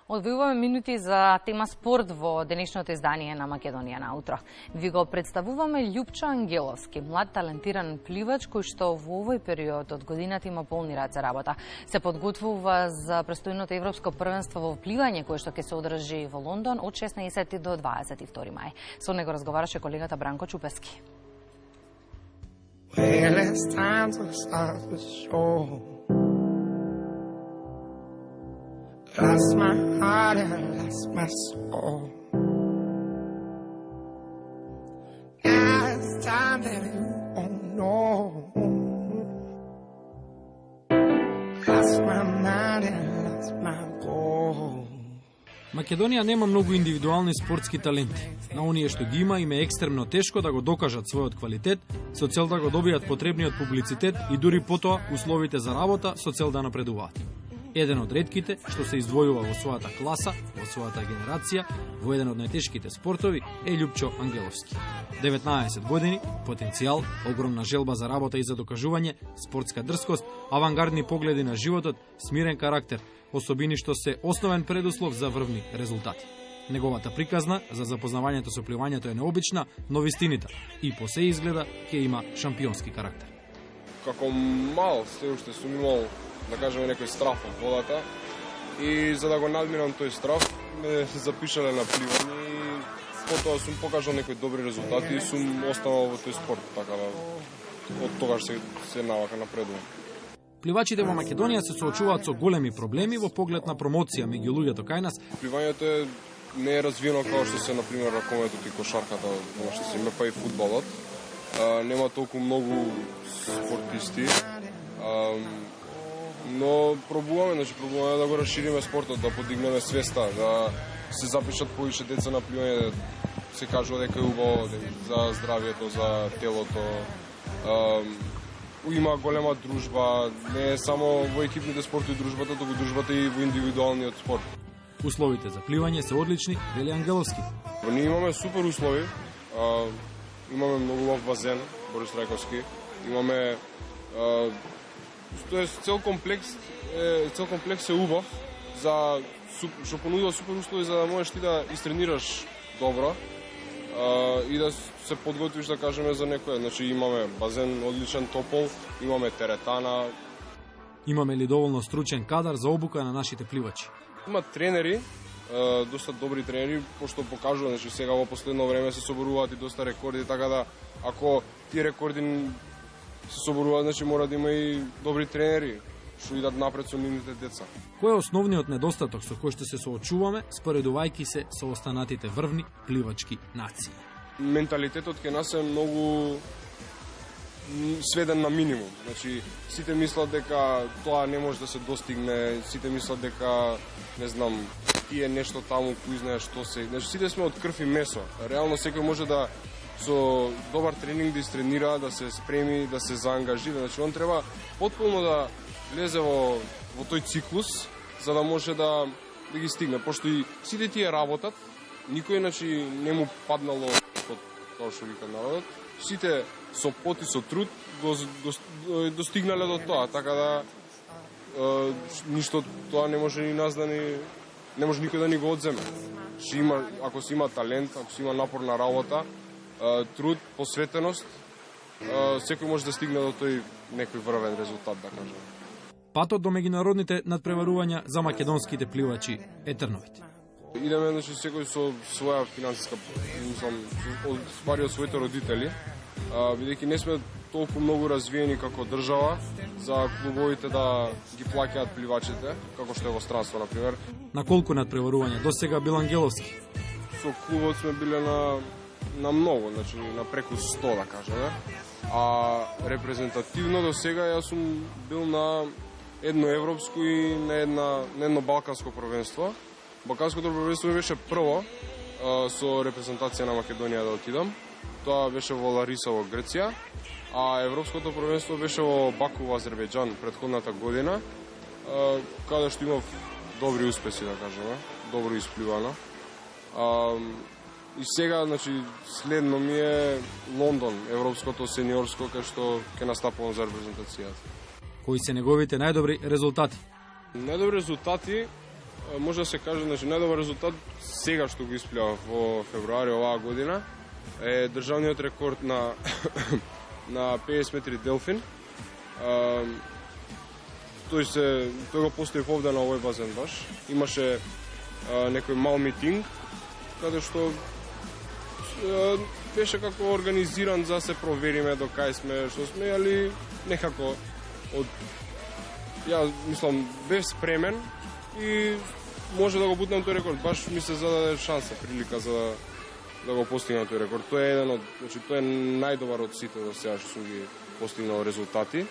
Одвојуваме минути за тема спорт во денешното издание на Македонија на утро. Ви го представуваме Љупчо Ангеловски, млад талентиран пливач кој што во овој период од годината има полни раце работа. Се подготвува за престојното европско првенство во пливање кое што ќе се одржи во Лондон од 16 до 22 мај. Со него разговараше колегата Бранко Чупески. Well, it's time to start the show. Lost my heart and lost my soul. Now it's time that you won't know. Lost my mind and lost my goal. Македонија нема многу индивидуални спортски таленти. На оние што ги има, им е екстремно тешко да го докажат својот квалитет, со цел да го добијат потребниот публицитет и дури потоа условите за работа со цел да напредуваат. Еден од ретките што се издвојува во својата класа, во својата генерација, во еден од најтешките спортови е Љупчо Ангеловски. 19 години, потенцијал, огромна желба за работа и за докажување, спортска дрскост, авангардни погледи на животот, смирен карактер, особини што се основен предуслов за врвни резултати. Неговата приказна за запознавањето со пливањето е необична, но вистината и по се изгледа ќе има шампионски карактер. Како мал се уште сум имал, да кажеме, некој страф од водата и за да го надминам тој страф ме запишале на пливање и потоа сум покажал некои добри резултати и сум останал во тој спорт, така да од тогаш се навака напредувам. Пливачите во Македонија се соочуваат со големи проблеми во поглед на промоција меѓу луѓето кај нас. Пливањето не е развиено како што се, например, ракометот и кошарката, во што се има, па и фудбалот. Нема толку многу спортисти. Но пробуваме да го расшириме спортот, да подигнеме свеста, да се запишат повише деца на пливање, да се кажува дека е убаво за здравието, за телото. Има голема дружба, не е само во екипните спортови дружбата, туку дружбата и во индивидуалниот спорт. Условите за пливање се одлични, вели Ангеловски. Ние имаме супер услови, имаме многу убав базен, Борис Рајковски, имаме цел комплекс е убав за што понудува супер услови за да можеш ти да истренираш добро и да се подготвиш, да кажеме, за некоја. Значи имаме базен одличен, топол, имаме теретана. Имаме ли доволно стручен кадар за обука на нашите пливачи? Има тренери, доста добри тренери, пошто покажува, значи сега во последно време се соборуваат и доста рекорди, така да ако тие рекорди се соборуваат, значи мора да има и добри тренери што идат напред со нивните деца. Кој е основниот недостаток со кој што се соочуваме, споредувајќи се со останатите врвни пливачки нации? Менталитетот кај нас е многу сведен на минимум. Значи, сите мислат дека тоа не може да се достигне, сите мислат дека, не знам, тие нешто таму, кој знае што се. Значи, сите сме од крв и месо. Реално секој може да со добар тренинг да истренира, да се спреми, да се заангажира. Значи, он треба потполно да влезе во тој циклус, за да може да ги стигне. Пошто и сите тие работат, никој, значи, не му паднало тоа што вика народот. Сите со пот и со труд достигнале до тоа, така да ништо тоа не може ни нас не може никој да ни го одземе. Ако си има талент, ако си има напорна работа, труд, посветеност, секој може да стигне до тој некој врвен резултат, да кажем. Патот до меѓународните надпреварувања за македонските пливачи е трновит. Идеме, значи, секој со своја финансиска, ствари од своите родители, бидејќи не сме толку многу развиени како држава за клубовите да ги плаќаат пливачите, како што е во странство, например. На колку надпреварувања до сега бил Ангеловски? Со клубот сме биле на многу, значи на преку 100, да кажеме. А репрезентативно до сега јас сум бил на едно европско и на едно балканско првенство. Балканското првенство беше прво со репрезентација на Македонија да отидам. Тоа беше во Лариса во Грција, а европското првенство беше во Баку во Азербејџан претходната година, каде што имав добри успеси, да кажеме, добро испливано. И сега, значи, следно ми е Лондон, европското сениорско, кај што ќе настапувам за репрезентацијата. Кои се неговите најдобри резултати? Најдобри резултати може да се каже, значи најдобар резултат сега што го исплева во февруари оваа година е државниот рекорд на на 50 метри делфин. Тој го постави овде на овој базен баш. Имаше некој мал митинг каде што беше како организиран за се провериме до кај сме, што сме, али некако ја мислам бев спремен и може да го бутнам тој рекорд. Баш ми се зададе шанса, прилика за да го постигнам тој рекорд. Тоа е еден од, значи тоа е најдобар од сите до сега што сум ги постигнал резултати.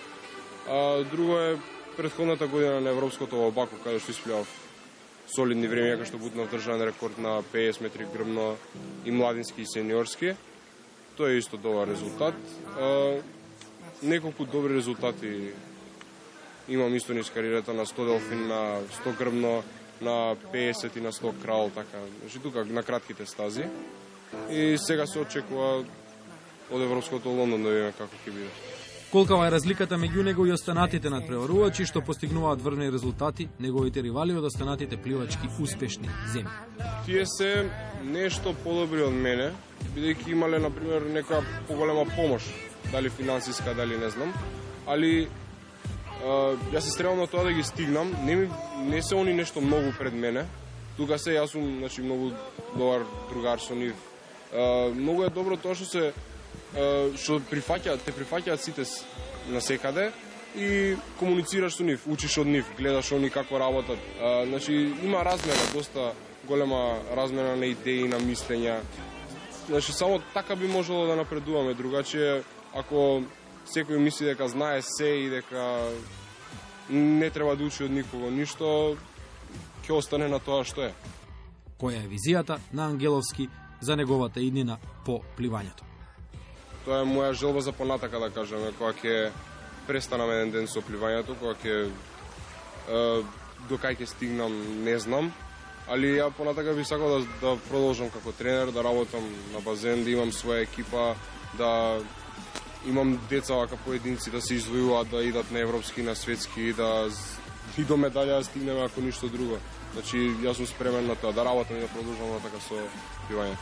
Друго е претходната година на Европското во Баку, каде што исплеав солидни времења, кај што бутнав државен рекорд на 50 метри грбно и младински и сениорски. Тоа е исто добар резултат. Неколку добри резултати имам исто низ кариерата на 100 делфин, на 100 грбно, на 50 и на 100 крал, така, значи тука на кратките стази. И сега се очекува од Европското Лондон да видиме како ќе биде. Колкава е разликата меѓу него и останатите надпреварувачи што постигнуваат врвни резултати, неговите ривали од останатите пливачки успешни земји? Тие се нешто подобри од мене, бидејќи имале, например, нека поголема помош, дали финансиска, дали не знам, али јас се стрemам на тоа да ги стигнам, не се они нешто многу пред мене, тука се јас сум, значи, многу добар другар со нив. Многу е добро тоа што те прифаќаат сите на секаде и комуницираш со нив, учиш од нив, гледаш они како работат. Значи има размена, доста голема размена на идеи, на мислења. Значи само така би можело да напредуваме, другачи ако секој мисли дека знае се и дека не треба да учи од никого ништо, ќе остане на тоа што е. Која е визијата на Ангеловски за неговата иднина по пливањето? Тоа е моја желба за понатака, да кажеме, кога ќе престанам еден ден со пливањето, кога ќе до кај ќе стигнам, не знам, али ја понатака би сакал да продолжам како тренер, да работам на базен, да имам своја екипа, да имам деца вака поединци да се издвојуваат, да идат на европски, на светски и до медалја да стигнеме ако ништо друго. Значи јас сум спремен на тоа да работам и да продолжам така со пливањето.